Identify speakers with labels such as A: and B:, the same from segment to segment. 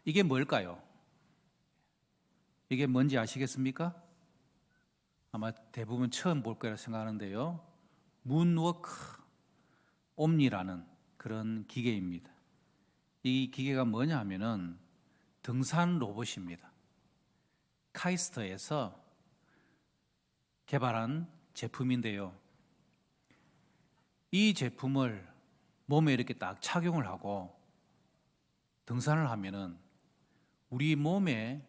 A: 이게 뭘까요? 이게 뭔지 아시겠습니까? 아마 대부분 처음 볼 거라 생각하는데요. 문워크 옴니라는 그런 기계입니다. 이 기계가 뭐냐 하면은 등산 로봇입니다. 카이스트에서 개발한 제품인데요. 이 제품을 몸에 이렇게 딱 착용을 하고 등산을 하면은 우리 몸에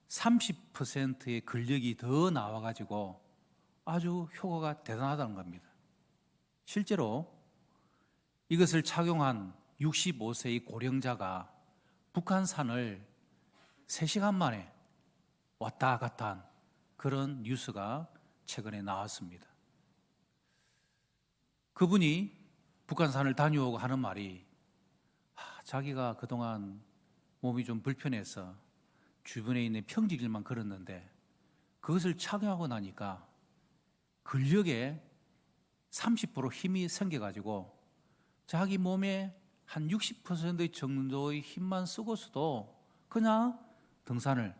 A: 30%의 근력이 더 나와가지고 아주 효과가 대단하다는 겁니다. 실제로 이것을 착용한 65세의 고령자가 북한산을 3시간 만에 왔다 갔다 한 그런 뉴스가 최근에 나왔습니다. 그분이 북한산을 다녀오고 하는 말이 자기가 그동안 몸이 좀 불편해서 주변에 있는 평지길만 걸었는데 그것을 착용하고 나니까 근력에 30% 힘이 생겨가지고 자기 몸에 한 60% 정도의 힘만 쓰고서도 그냥 등산을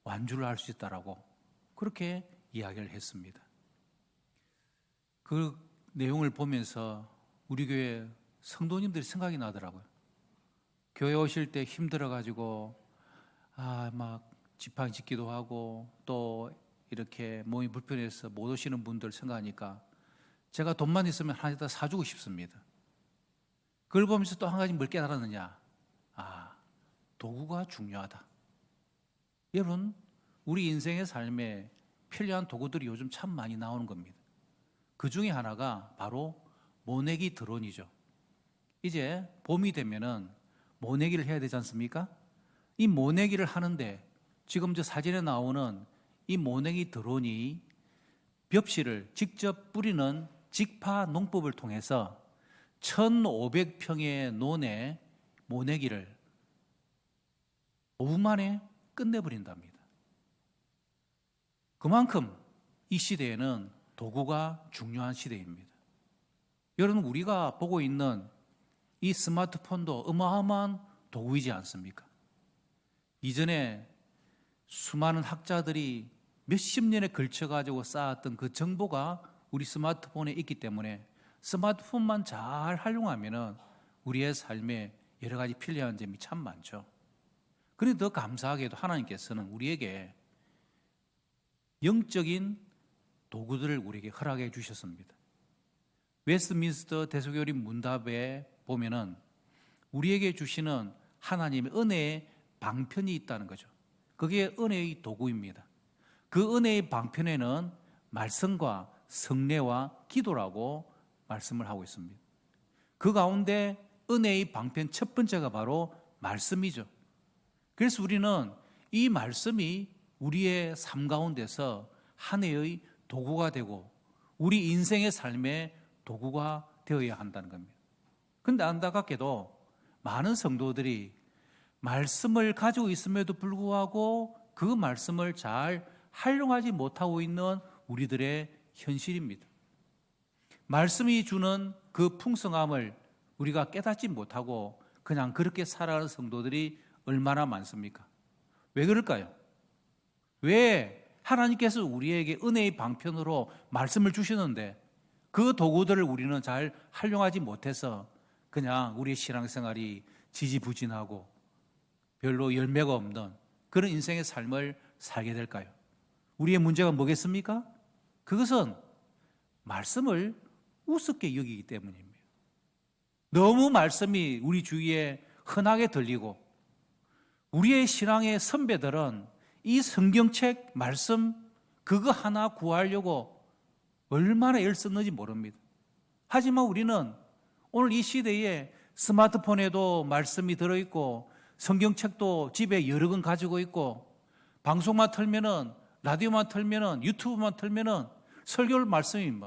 A: 완주를 할 수 있다라고 그렇게 이야기를 했습니다. 그 내용을 보면서 우리 교회 성도님들이 생각이 나더라고요. 교회 오실 때 힘들어가지고 막 지팡이 짚기도 하고 또 이렇게 몸이 불편해서 못 오시는 분들 생각하니까 제가 돈만 있으면 하나 사주고 싶습니다. 그걸 보면서 또 한 가지 뭘 깨달았느냐? 도구가 중요하다. 여러분, 우리 인생의 삶에 필요한 도구들이 요즘 참 많이 나오는 겁니다. 그 중에 하나가 바로 모내기 드론이죠. 이제 봄이 되면은 모내기를 해야 되지 않습니까? 이 모내기를 하는데 지금 저 사진에 나오는 이 모내기 드론이 벽실을 직접 뿌리는 직파 농법을 통해서 1,500평의 논에 모내기를 5분 만에 끝내버린답니다. 그만큼 이 시대에는 도구가 중요한 시대입니다. 여러분, 우리가 보고 있는 이 스마트폰도 어마어마한 도구이지 않습니까? 이전에 수많은 학자들이 몇십 년에 걸쳐가지고 쌓았던 그 정보가 우리 스마트폰에 있기 때문에 스마트폰만 잘 활용하면 우리의 삶에 여러 가지 필요한 점이 참 많죠. 그런데 더 감사하게도 하나님께서는 우리에게 영적인 도구들을 우리에게 허락해 주셨습니다. 웨스트민스터 대속교리 문답에 보면은 우리에게 주시는 하나님의 은혜의 방편이 있다는 거죠. 그게 은혜의 도구입니다. 그 은혜의 방편에는 말씀과 성례와 기도라고 말씀을 하고 있습니다. 그 가운데 은혜의 방편 첫 번째가 바로 말씀이죠. 그래서 우리는 이 말씀이 우리의 삶 가운데서 한 해의 도구가 되고 우리 인생의 삶의 도구가 되어야 한다는 겁니다. 그런데 안타깝게도 많은 성도들이 말씀을 가지고 있음에도 불구하고 그 말씀을 잘 활용하지 못하고 있는 우리들의 현실입니다. 말씀이 주는 그 풍성함을 우리가 깨닫지 못하고 그냥 그렇게 살아가는 성도들이 얼마나 많습니까? 왜 그럴까요? 왜 하나님께서 우리에게 은혜의 방편으로 말씀을 주시는데 그 도구들을 우리는 잘 활용하지 못해서 그냥 우리의 신앙생활이 지지부진하고 별로 열매가 없는 그런 인생의 삶을 살게 될까요? 우리의 문제가 뭐겠습니까? 그것은 말씀을 우습게 여기기 때문입니다. 너무 말씀이 우리 주위에 흔하게 들리고 우리의 신앙의 선배들은 이 성경책 말씀 그거 하나 구하려고 얼마나 애를 썼는지 모릅니다. 하지만 우리는 오늘 이 시대에 스마트폰에도 말씀이 들어있고 성경책도 집에 여러 권 가지고 있고 방송만 틀면은 라디오만 틀면은 유튜브만 틀면은 설교 말씀이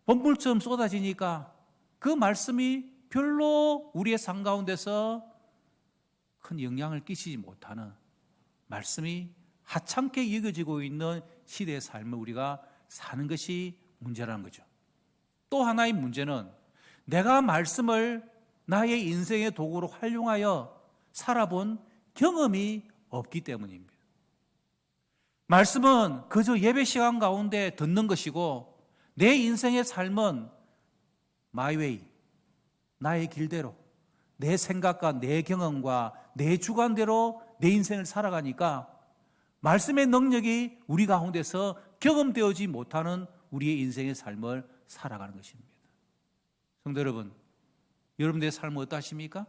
A: 번물처럼 쏟아지니까 그 말씀이 별로 우리의 삶 가운데서 큰 영향을 끼치지 못하는 말씀이 하찮게 여겨지고 있는 시대의 삶을 우리가 사는 것이 문제라는 거죠. 또 하나의 문제는 내가 말씀을 나의 인생의 도구로 활용하여 살아본 경험이 없기 때문입니다. 말씀은 그저 예배 시간 가운데 듣는 것이고 내 인생의 삶은 my way, 나의 길대로 내 생각과 내 경험과 내 주관대로 내 인생을 살아가니까 말씀의 능력이 우리 가운데서 경험되어지 못하는 우리의 인생의 삶을 살아가는 것입니다. 성도 여러분, 여러분들의 삶은 어떠십니까?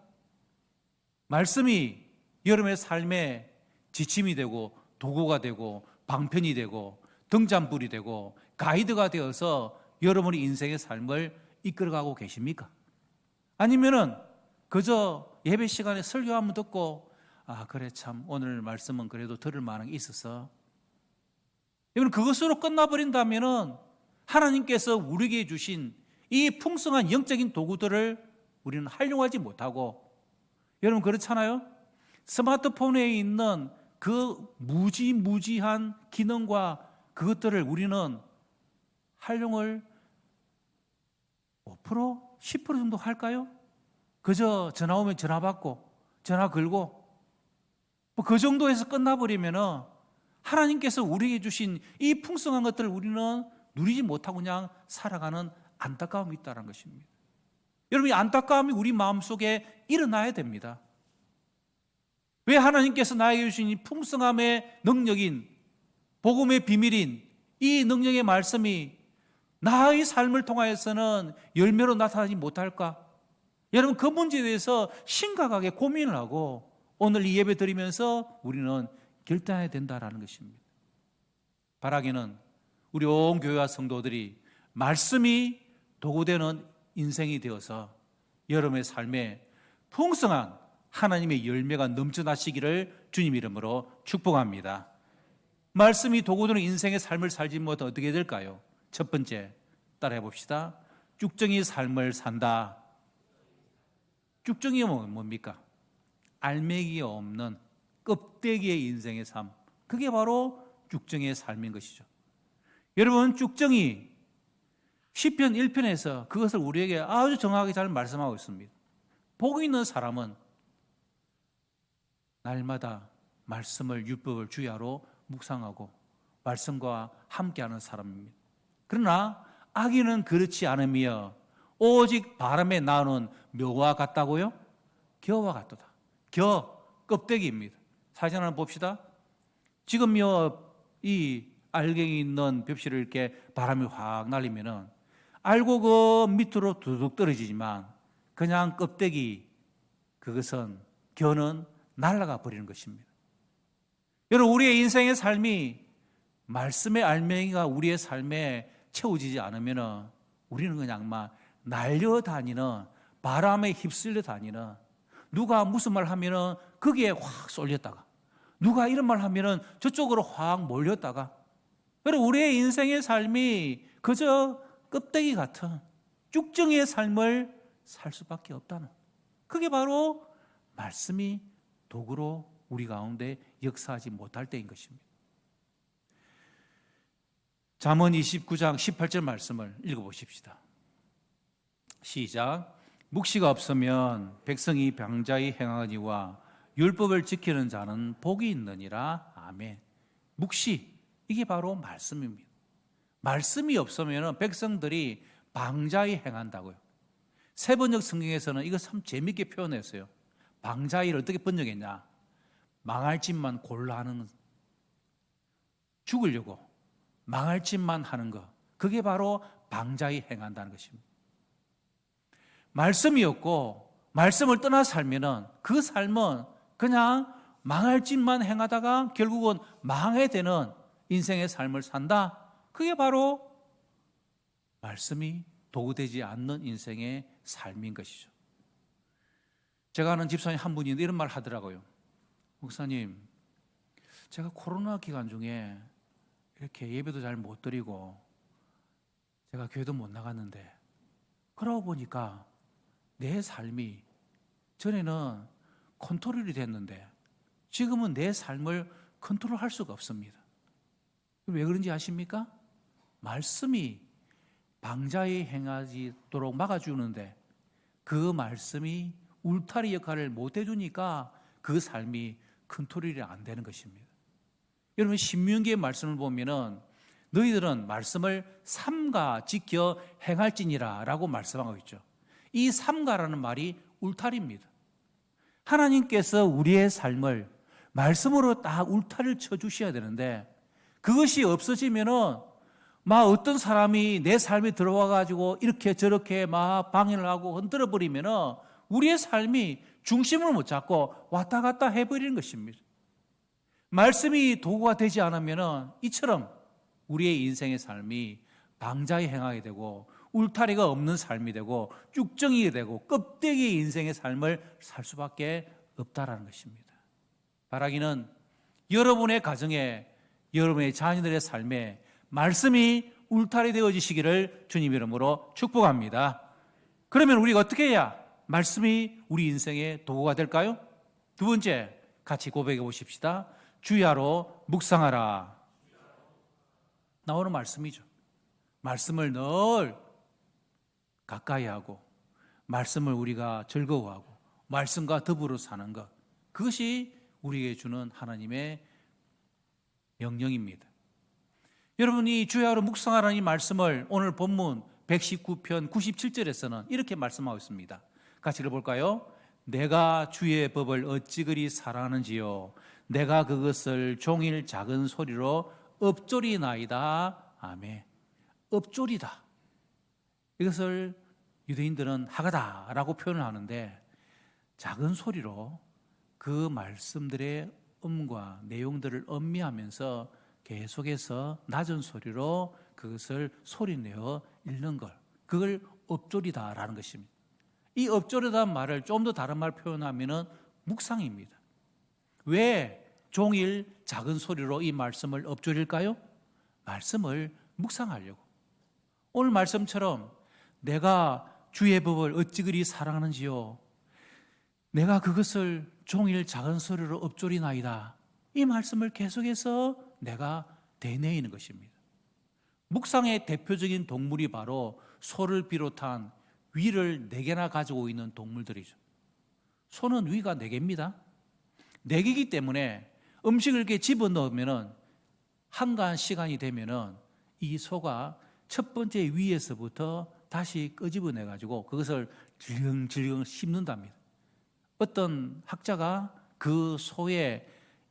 A: 말씀이 여러분의 삶에 지침이 되고 도구가 되고 방편이 되고 등잔불이 되고 가이드가 되어서 여러분의 인생의 삶을 이끌어가고 계십니까? 아니면은 그저 예배 시간에 설교 한번 듣고 그래 참 오늘 말씀은 그래도 들을 만한 게 있어서 여러분 그것으로 끝나버린다면은 하나님께서 우리에게 주신 이 풍성한 영적인 도구들을 우리는 활용하지 못하고 여러분 그렇잖아요? 스마트폰에 있는 그 무지무지한 기능과 그것들을 우리는 활용을 5%, 10% 정도 할까요? 그저 전화 오면 전화 받고 전화 걸고 그 정도에서 끝나버리면 하나님께서 우리에게 주신 이 풍성한 것들을 우리는 누리지 못하고 그냥 살아가는 안타까움이 있다는 것입니다. 여러분 이 안타까움이 우리 마음속에 일어나야 됩니다. 왜 하나님께서 나에게 주신 이 풍성함의 능력인 복음의 비밀인 이 능력의 말씀이 나의 삶을 통하여서는 열매로 나타나지 못할까? 여러분 그 문제에 대해서 심각하게 고민을 하고 오늘 이 예배 드리면서 우리는 결단해야 된다는 것입니다. 바라기는 우리 온 교회와 성도들이 말씀이 도구되는 인생이 되어서 여러분의 삶에 풍성한 하나님의 열매가 넘쳐나시기를 주님 이름으로 축복합니다. 말씀이 도구되는 인생의 삶을 살지 못하면 어떻게 될까요? 첫 번째, 따라해 봅시다. 쭉정이 삶을 산다. 쭉정이 뭡니까? 알맹이가 없는 껍데기의 인생의 삶. 그게 바로 쭉정이의 삶인 것이죠. 여러분 쭉정이 시편 1편에서 그것을 우리에게 아주 정확하게 잘 말씀하고 있습니다. 복 있는 사람은 날마다 말씀을 율법을 주야로 묵상하고 말씀과 함께하는 사람입니다. 그러나 악인은 그렇지 않으며 오직 바람에 나오는 묘와 같다고요? 겨와 같도다. 겨, 껍데기입니다. 사진 하나 봅시다. 지금요 이 알갱이 있는 벽실을 이렇게 바람이 확 날리면은 알고 그 밑으로 두둑 떨어지지만 그냥 껍데기 그것은 겨는 날아가 버리는 것입니다. 여러분 우리의 인생의 삶이 말씀의 알맹이가 우리의 삶에 채워지지 않으면 우리는 그냥 막 날려다니는 바람에 휩쓸려 다니는 누가 무슨 말 하면은 거기에 확 쏠렸다가 누가 이런 말 하면은 저쪽으로 확 몰렸다가 여러분 우리의 인생의 삶이 그저 껍데기 같은 쭉정이의 삶을 살 수밖에 없다는 그게 바로 말씀이 도구로 우리 가운데 역사하지 못할 때인 것입니다. 잠언 29장 18절 말씀을 읽어보십시다. 시작. 묵시가 없으면 백성이 방자히 행하니와 율법을 지키는 자는 복이 있느니라. 아멘. 묵시, 이게 바로 말씀입니다. 말씀이 없으면 백성들이 방자히 행한다고요. 세번역 성경에서는 이거 참 재밌게 표현했어요. 방자히를 어떻게 번역했냐? 망할 짓만 골라 하는, 죽으려고 망할 짓만 하는 것, 그게 바로 방자히 행한다는 것입니다. 말씀이 없고 말씀을 떠나 살면은 그 삶은 그냥 망할 짓만 행하다가 결국은 망해 되는 인생의 삶을 산다. 그게 바로 말씀이 도구되지 않는 인생의 삶인 것이죠. 제가 아는 집사님 한 분이 이런 말 하더라고요. 목사님, 제가 코로나 기간 중에 이렇게 예배도 잘 못 드리고 제가 교회도 못 나갔는데 그러고 보니까 내 삶이 전에는 컨트롤이 됐는데 지금은 내 삶을 컨트롤할 수가 없습니다. 왜 그런지 아십니까? 말씀이 방자히 행하도록 막아주는데 그 말씀이 울타리 역할을 못 해주니까 그 삶이 컨트롤이 안 되는 것입니다. 여러분 신명기의 말씀을 보면은 너희들은 말씀을 삼가 지켜 행할지니라 라고 말씀하고 있죠. 이 삼가라는 말이 울타리입니다. 하나님께서 우리의 삶을 말씀으로 딱 울타리를 쳐주셔야 되는데 그것이 없어지면은 막 어떤 사람이 내 삶에 들어와 가지고 이렇게 저렇게 막 방해를 하고 흔들어 버리면은 우리의 삶이 중심을 못 잡고 왔다 갔다 해버리는 것입니다. 말씀이 도구가 되지 않으면은 이처럼 우리의 인생의 삶이 방자에 행하게 되고 울타리가 없는 삶이 되고 쭉정이게 되고 껍데기의 인생의 삶을 살 수밖에 없다라는 것입니다. 바라기는 여러분의 가정에 여러분의 자녀들의 삶에 말씀이 울타리 되어지시기를 주님 이름으로 축복합니다. 그러면 우리가 어떻게 해야 말씀이 우리 인생의 도구가 될까요? 두 번째, 같이 고백해 보십시다. 주야로 묵상하라. 나오는 말씀이죠. 말씀을 늘 가까이 하고 말씀을 우리가 즐거워하고 말씀과 더불어 사는 것, 그것이 우리에게 주는 하나님의 명령입니다. 여러분이 주야로 묵상하라는 이 말씀을 오늘 본문 119편 97절에서는 이렇게 말씀하고 있습니다. 같이 읽어볼까요? 내가 주의 법을 어찌 그리 사랑하는지요 내가 그것을 종일 작은 소리로 읊조리나이다. 아멘. 읊조리다. 이것을 유대인들은 하가다라고 표현을 하는데 작은 소리로 그 말씀들의 음과 내용들을 음미하면서 계속해서 낮은 소리로 그것을 소리내어 읽는 걸, 그걸 읊조리다라는 것입니다. 이 읊조리다는 말을 좀 더 다른 말 표현하면은 묵상입니다. 왜 종일 작은 소리로 이 말씀을 읊조릴까요? 말씀을 묵상하려고. 오늘 말씀처럼 내가 주의 법을 어찌 그리 사랑하는지요 내가 그것을 종일 작은 소리로 읊조리나이다. 이 말씀을 계속해서 내가 되뇌이는 것입니다. 묵상의 대표적인 동물이 바로 소를 비롯한 위를 4개나 가지고 있는 동물들이죠. 소는 위가 4개입니다. 4개이기 때문에 음식을 이렇게 집어넣으면 한가한 시간이 되면은 이 소가 첫 번째 위에서부터 다시 끄집어내 가지고 그것을 질겅질겅 씹는답니다. 어떤 학자가 그 소의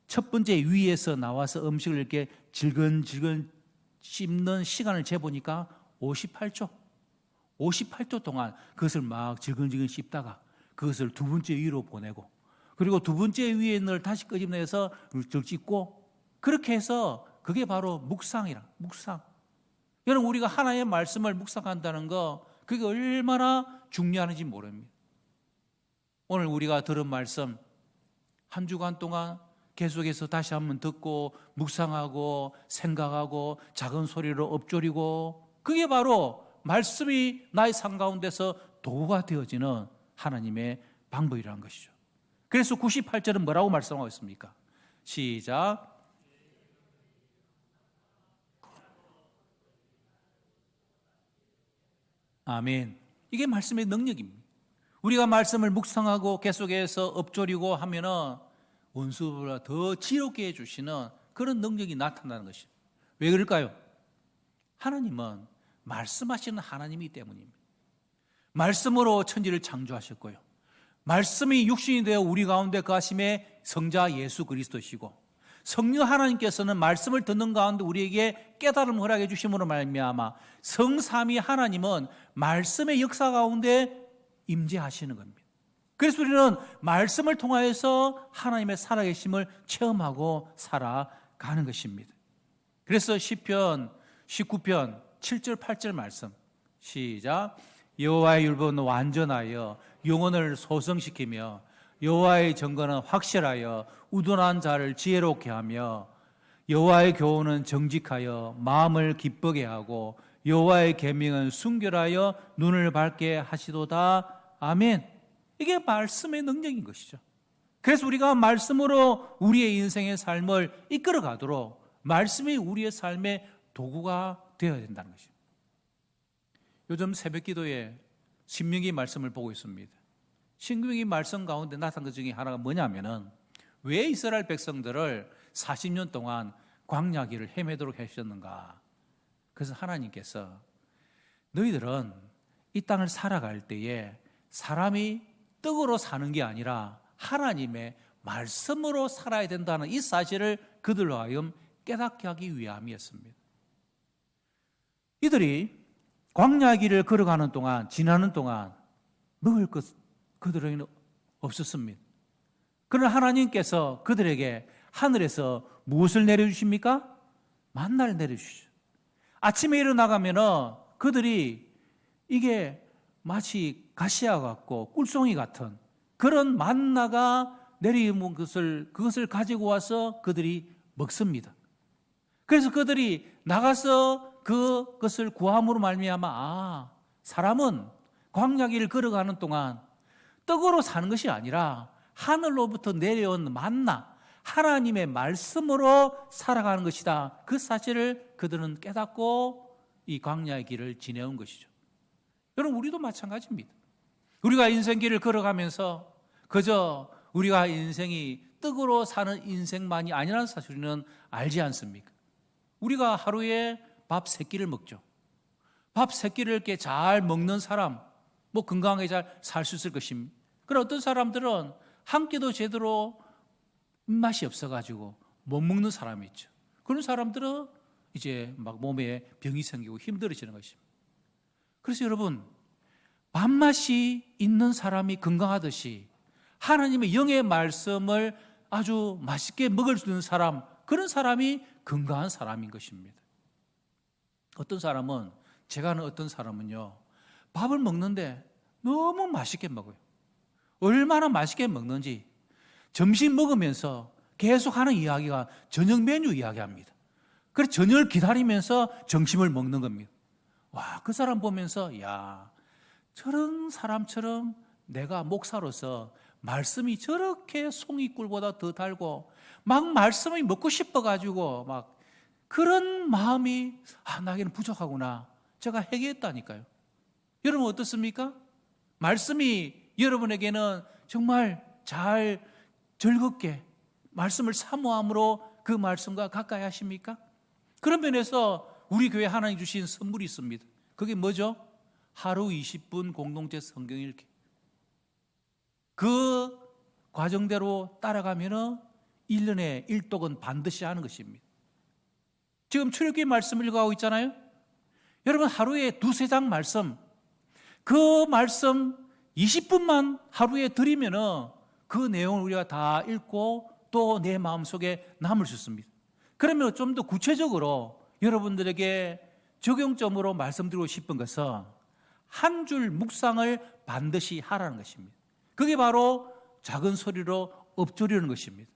A: 첫 번째 위에서 나와서 음식을 이렇게 질겅질겅 씹는 시간을 재보니까 58초 동안 그것을 막 질겅질겅 씹다가 그것을 두 번째 위로 보내고 그리고 두 번째 위에 있는 걸 다시 끄집어내서 씹고 그렇게 해서 그게 바로 묵상이라. 묵상. 여러분 우리가 하나님의 말씀을 묵상한다는 거 그게 얼마나 중요한지 모릅니다. 오늘 우리가 들은 말씀 한 주간 동안 계속해서 다시 한번 듣고 묵상하고 생각하고 작은 소리로 읊조리고 그게 바로 말씀이 나의 삶 가운데서 도구가 되어지는 하나님의 방법이라는 것이죠. 그래서 98절은 뭐라고 말씀하고 있습니까? 시작. 아멘. 이게 말씀의 능력입니다. 우리가 말씀을 묵상하고 계속해서 읊조리고 하면은 원수보다 더 지롭게 해주시는 그런 능력이 나타나는 것입니다. 왜 그럴까요? 하나님은 말씀하시는 하나님이기 때문입니다. 말씀으로 천지를 창조하셨고요. 말씀이 육신이 되어 우리 가운데 거하심의 성자 예수 그리스도시고 성령 하나님께서는 말씀을 듣는 가운데 우리에게 깨달음을 허락해 주심으로 말미암아 성삼위 하나님은 말씀의 역사 가운데 임재하시는 겁니다. 그래서 우리는 말씀을 통하여서 하나님의 살아계심을 체험하고 살아가는 것입니다. 그래서 시편 19편 7절 8절 말씀 시작. 여호와의 율법은 완전하여 영혼을 소성시키며 여호와의 정거는 확실하여 우둔한 자를 지혜롭게 하며 여호와의 교훈은 정직하여 마음을 기쁘게 하고 여호와의 계명은 순결하여 눈을 밝게 하시도다. 아멘. 이게 말씀의 능력인 것이죠. 그래서 우리가 말씀으로 우리의 인생의 삶을 이끌어 가도록 말씀이 우리의 삶의 도구가 되어야 된다는 것입니다. 요즘 새벽 기도에 신명기 말씀을 보고 있습니다. 신명기 말씀 가운데 나타난 것 중에 하나가 뭐냐면은 왜 이스라엘 백성들을 40년 동안 광야길을 헤매도록 하셨는가? 그래서 하나님께서 너희들은 이 땅을 살아갈 때에 사람이 떡으로 사는 게 아니라 하나님의 말씀으로 살아야 된다는 이 사실을 그들로 하여금 깨닫게 하기 위함이었습니다. 이들이 광야 길을 걸어가는 동안, 지나는 동안 먹을 것 그들에게는 없었습니다. 그러나 하나님께서 그들에게 하늘에서 무엇을 내려주십니까? 만나를 내려주시죠. 아침에 일어나가면은 그들이 이게 마치 가시와 같고 꿀송이 같은 그런 만나가 내리는 그것을 가지고 와서 그들이 먹습니다. 그래서 그들이 나가서 그것을 구함으로 말미암아 사람은 광야길을 걸어가는 동안 떡으로 사는 것이 아니라 하늘로부터 내려온 만나, 하나님의 말씀으로 살아가는 것이다. 그 사실을 그들은 깨닫고 이 광야의 길을 지내온 것이죠. 여러분, 우리도 마찬가지입니다. 우리가 인생길을 걸어가면서 그저 우리가 인생이 떡으로 사는 인생만이 아니라는 사실은 알지 않습니까? 우리가 하루에 밥 3끼를 먹죠. 밥 3끼를 이렇게 잘 먹는 사람, 건강하게 잘 살 수 있을 것입니다. 그러나 어떤 사람들은 한 끼도 제대로 입맛이 없어가지고 못 먹는 사람이 있죠. 그런 사람들은 이제 막 몸에 병이 생기고 힘들어지는 것입니다. 그래서 여러분, 밥맛이 있는 사람이 건강하듯이 하나님의 영의 말씀을 아주 맛있게 먹을 수 있는 사람, 그런 사람이 건강한 사람인 것입니다. 어떤 사람은, 제가 아는 어떤 사람은요, 밥을 먹는데 너무 맛있게 먹어요. 얼마나 맛있게 먹는지 점심 먹으면서 계속 하는 이야기가 저녁 메뉴 이야기합니다. 그래서 저녁을 기다리면서 점심을 먹는 겁니다. 와, 그 사람 보면서 야, 저런 사람처럼 내가 목사로서 말씀이 저렇게 송이꿀보다 더 달고 막 말씀이 먹고 싶어가지고 막 그런 마음이 나에게는 부족하구나. 제가 해결했다니까요. 여러분 어떻습니까? 말씀이 여러분에게는 정말 잘 즐겁게 말씀을 사모함으로 그 말씀과 가까이 하십니까? 그런 면에서 우리 교회 하나님 주신 선물이 있습니다. 그게 뭐죠? 하루 20분 공동체 성경 읽기. 그 과정대로 따라가면 1년에 1독은 반드시 하는 것입니다. 지금 출애굽기 말씀을 읽어가고 있잖아요. 여러분 하루에 2-3장 말씀, 그 말씀 20분만 하루에 드리면 그 내용을 우리가 다 읽고 또 내 마음속에 남을 수 있습니다. 그러면 좀 더 구체적으로 여러분들에게 적용점으로 말씀드리고 싶은 것은 한 줄 묵상을 반드시 하라는 것입니다. 그게 바로 작은 소리로 엎조리는 것입니다.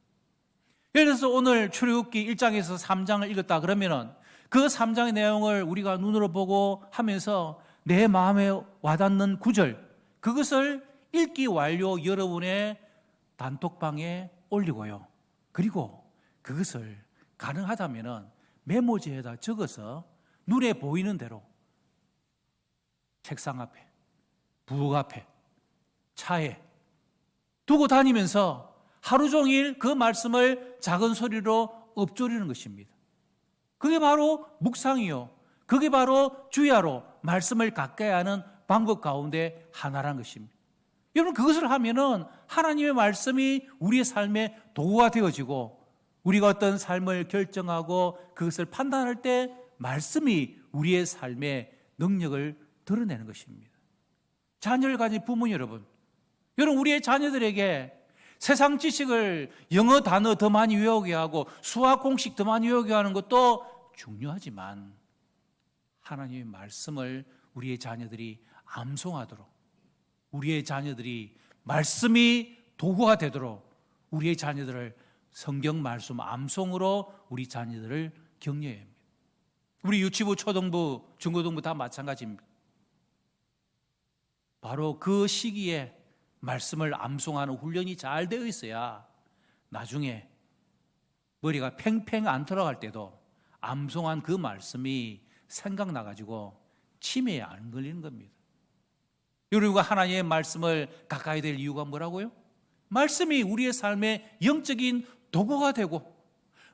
A: 예를 들어서 오늘 출애굽기 1장에서 3장을 읽었다 그러면은 그 3장의 내용을 우리가 눈으로 보고 하면서 내 마음에 와닿는 구절, 그것을 읽기 완료 여러분의 단톡방에 올리고요. 그리고 그것을 가능하다면은 메모지에다 적어서 눈에 보이는 대로 책상 앞에, 부엌 앞에, 차에 두고 다니면서 하루 종일 그 말씀을 작은 소리로 엎조리는 것입니다. 그게 바로 묵상이요. 그게 바로 주야로 말씀을 가까이 하는 방법 가운데 하나라는 것입니다. 여러분 그것을 하면은 하나님의 말씀이 우리의 삶의 도구가 되어지고 우리가 어떤 삶을 결정하고 그것을 판단할 때 말씀이 우리의 삶의 능력을 드러내는 것입니다. 자녀를 가진 부모 여러분, 우리의 자녀들에게 세상 지식을 영어 단어 더 많이 외우게 하고 수학 공식 더 많이 외우게 하는 것도 중요하지만 하나님의 말씀을 우리의 자녀들이 암송하도록, 우리의 자녀들이 말씀이 도구가 되도록 우리의 자녀들을 성경 말씀 암송으로 우리 자녀들을 격려해야 합니다. 우리 유치부, 초등부, 중고등부 다 마찬가지입니다. 바로 그 시기에 말씀을 암송하는 훈련이 잘 되어 있어야 나중에 머리가 팽팽 안 돌아갈 때도 암송한 그 말씀이 생각나가지고 치매에 안 걸리는 겁니다. 여러분과 하나님의 말씀을 가까이 될 이유가 뭐라고요? 말씀이 우리의 삶의 영적인 도구가 되고,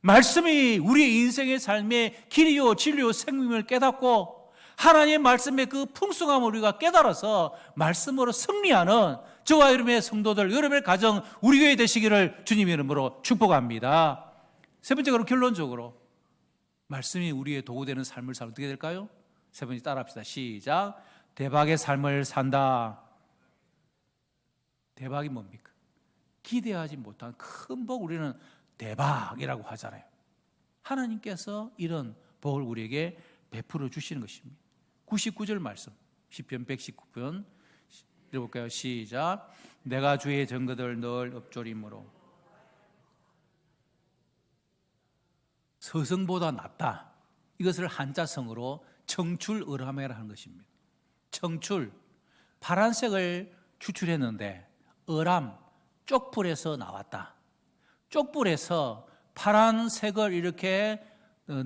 A: 말씀이 우리의 인생의 삶의 길이요 진리요 생명을 깨닫고, 하나님의 말씀의 그 풍성함을 우리가 깨달아서 말씀으로 승리하는 저와 여러분의 성도들, 여러분의 가정, 우리 교회 되시기를 주님의 이름으로 축복합니다. 세 번째로, 결론적으로 말씀이 우리의 도구 되는 삶을 살면 어떻게 될까요? 세 번째 따라합시다. 시작. 대박의 삶을 산다. 대박이 뭡니까? 기대하지 못한 큰 복, 우리는 대박이라고 하잖아요. 하나님께서 이런 복을 우리에게 베풀어 주시는 것입니다. 99절 말씀, 시편 119편 읽어볼까요? 시작. 내가 주의 증거들 늘 읊조림으로 서성보다 낫다. 이것을 한자성으로 청출어람이라 하는 것입니다. 청출, 파란색을 추출했는데 어람, 쪽불에서 나왔다. 쪽불에서 파란색을 이렇게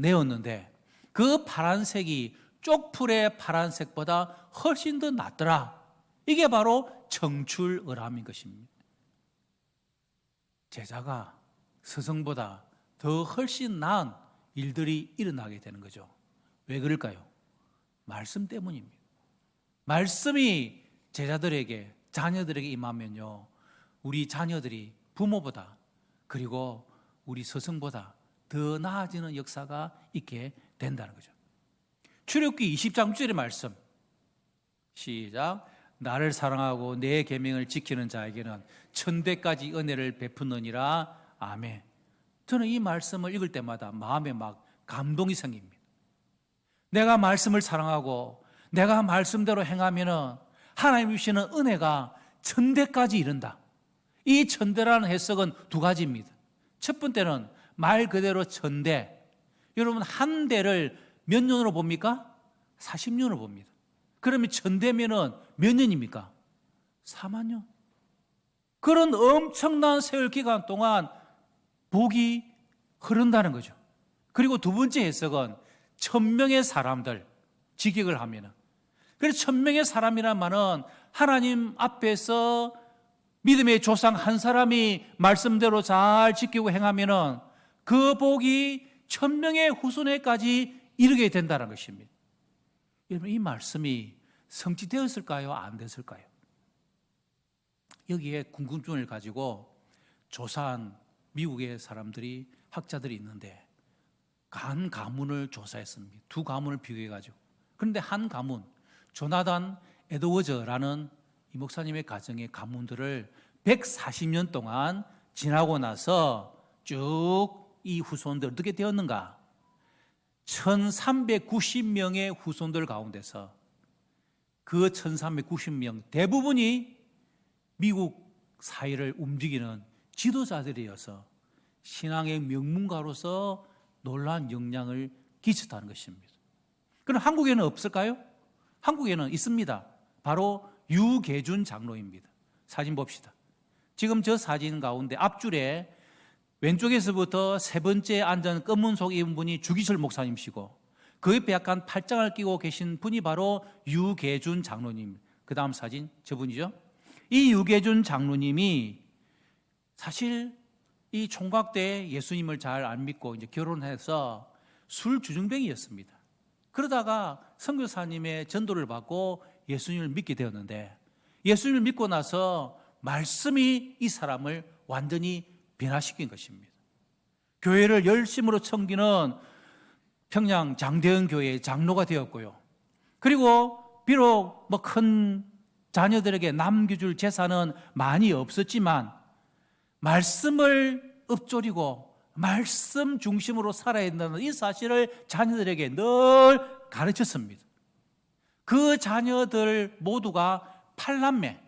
A: 내었는데 그 파란색이 쪽불의 파란색보다 훨씬 더 낫더라. 이게 바로 청출어람인 것입니다. 제자가 스승보다 더 훨씬 나은 일들이 일어나게 되는 거죠. 왜 그럴까요? 말씀 때문입니다. 말씀이 제자들에게, 자녀들에게 임하면요, 우리 자녀들이 부모보다, 그리고 우리 스승보다 더 나아지는 역사가 있게 된다는 거죠. 출애굽기 20장 6절의 말씀, 시작. 나를 사랑하고 내 계명을 지키는 자에게는 천대까지 은혜를 베푸느니라. 아멘. 저는 이 말씀을 읽을 때마다 마음에 막 감동이 생깁니다. 내가 말씀을 사랑하고 내가 말씀대로 행하면은 하나님 주시는 은혜가 천대까지 이른다. 이 천대라는 해석은 두 가지입니다. 첫 번째는 말 그대로 천대. 여러분, 한 대를 몇 년으로 봅니까? 40년으로 봅니다. 그러면 천대면은 몇 년입니까? 4만 년. 그런 엄청난 세월 기간 동안 복이 흐른다는 거죠. 그리고 두 번째 해석은 1000명의 사람들, 직역을 하면은, 그래서 1000명의 사람이란 말은 하나님 앞에서 믿음의 조상 한 사람이 말씀대로 잘 지키고 행하면은 그 복이 1000명의 후손에까지 이르게 된다는 것입니다. 여러분, 이 말씀이 성취되었을까요? 안 됐을까요? 여기에 궁금증을 가지고 조사한 미국의 사람들이, 학자들이 있는데 한 가문을 조사했습니다. 두 가문을 비교해가지고. 그런데 한 가문, 조나단 에드워즈라는 이 목사님의 가정의 가문들을 140년 동안 지나고 나서 쭉 이 후손들 어떻게 되었는가? 1390명의 후손들 가운데서 그 1390명 대부분이 미국 사회를 움직이는 지도자들이어서 신앙의 명문가로서 놀라운 영향을 끼쳤다는 것입니다. 그럼 한국에는 없을까요? 한국에는 있습니다. 바로 유계준 장로입니다. 사진 봅시다. 지금 저 사진 가운데 앞줄에 왼쪽에서부터 세 번째 앉은 검은 속 입은 분이 주기철 목사님이시고, 그 옆에 약간 팔짱을 끼고 계신 분이 바로 유계준 장로님. 그 다음 사진 저분이죠. 이 유계준 장로님이 사실 이 총각 때 예수님을 잘 안 믿고 이제 결혼해서 술 주정뱅이였습니다. 그러다가 선교사님의 전도를 받고 예수님을 믿게 되었는데, 예수님을 믿고 나서 말씀이 이 사람을 완전히 변화시킨 것입니다. 교회를 열심으로 섬기는 평양 장대현 교회의 장로가 되었고요. 그리고 비록 뭐 큰 자녀들에게 남겨줄 재산은 많이 없었지만 말씀을 읊조리고 말씀 중심으로 살아야 된다는 이 사실을 자녀들에게 늘 가르쳤습니다. 그 자녀들 모두가 8남매,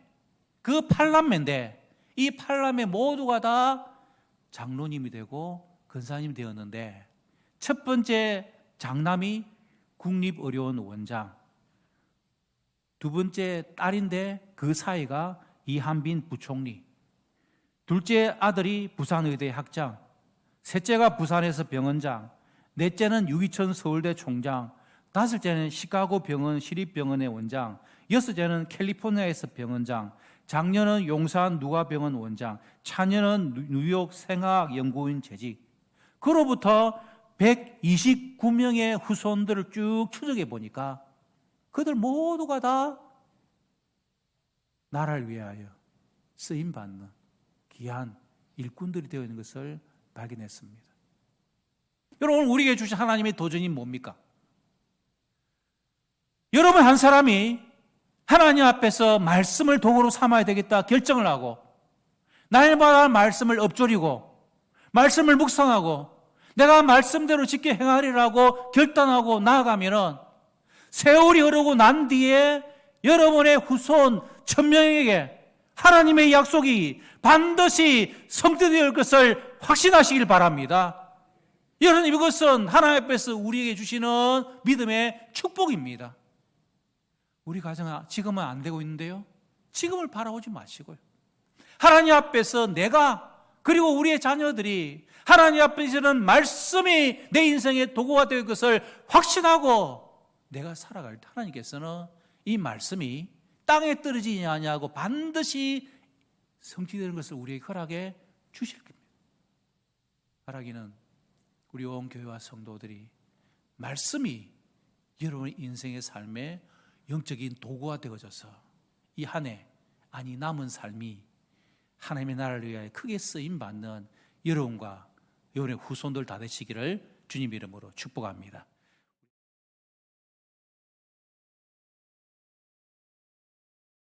A: 그 8남매인데 이 8남매 모두가 다 장로님이 되고 권사님이 되었는데, 첫 번째 장남이 국립의료원 원장, 두 번째 딸인데 그 사이가 이한빈 부총리, 둘째 아들이 부산의대 학장, 셋째가 부산에서 병원장, 넷째는 유기천 서울대 총장, 다섯째는 시카고 병원 시립병원의 원장, 여섯째는 캘리포니아에서 병원장, 작년은 용산 누가병원 원장, 차년은 뉴욕 생화학연구원 재직. 그로부터 129명의 후손들을 쭉 추적해 보니까 그들 모두가 다 나라를 위하여 쓰임받는 귀한 일꾼들이 되어 있는 것을 발견했습니다. 여러분, 우리에게 주신 하나님의 도전이 뭡니까? 여러분 한 사람이 하나님 앞에서 말씀을 도구로 삼아야 되겠다 결정을 하고 날마다 말씀을 엎조리고 말씀을 묵상하고 내가 말씀대로 지켜 행하리라고 결단하고 나아가면은 세월이 흐르고 난 뒤에 여러분의 후손 1000명에게 하나님의 약속이 반드시 성취될 것을 확신하시길 바랍니다. 여러분, 이것은 하나님 앞에서 우리에게 주시는 믿음의 축복입니다. 우리 가정 지금은 안 되고 있는데요, 지금을 바라보지 마시고요, 하나님 앞에서 내가 그리고 우리의 자녀들이 하나님 앞에서는 말씀이 내 인생의 도구가 될 것을 확신하고 내가 살아갈 때 하나님께서는 이 말씀이 땅에 떨어지지 아니하고 반드시 성취되는 것을 우리에게 허락해 주실 겁니다. 바라기는 우리 온 교회와 성도들이 말씀이 여러분의 인생의 삶에 영적인 도구가 되어져서 이 한 해, 아니 남은 삶이 하나님의 나라를 위하여 크게 쓰임받는 여러분과 여러분의 후손들 다 되시기를 주님 이름으로 축복합니다.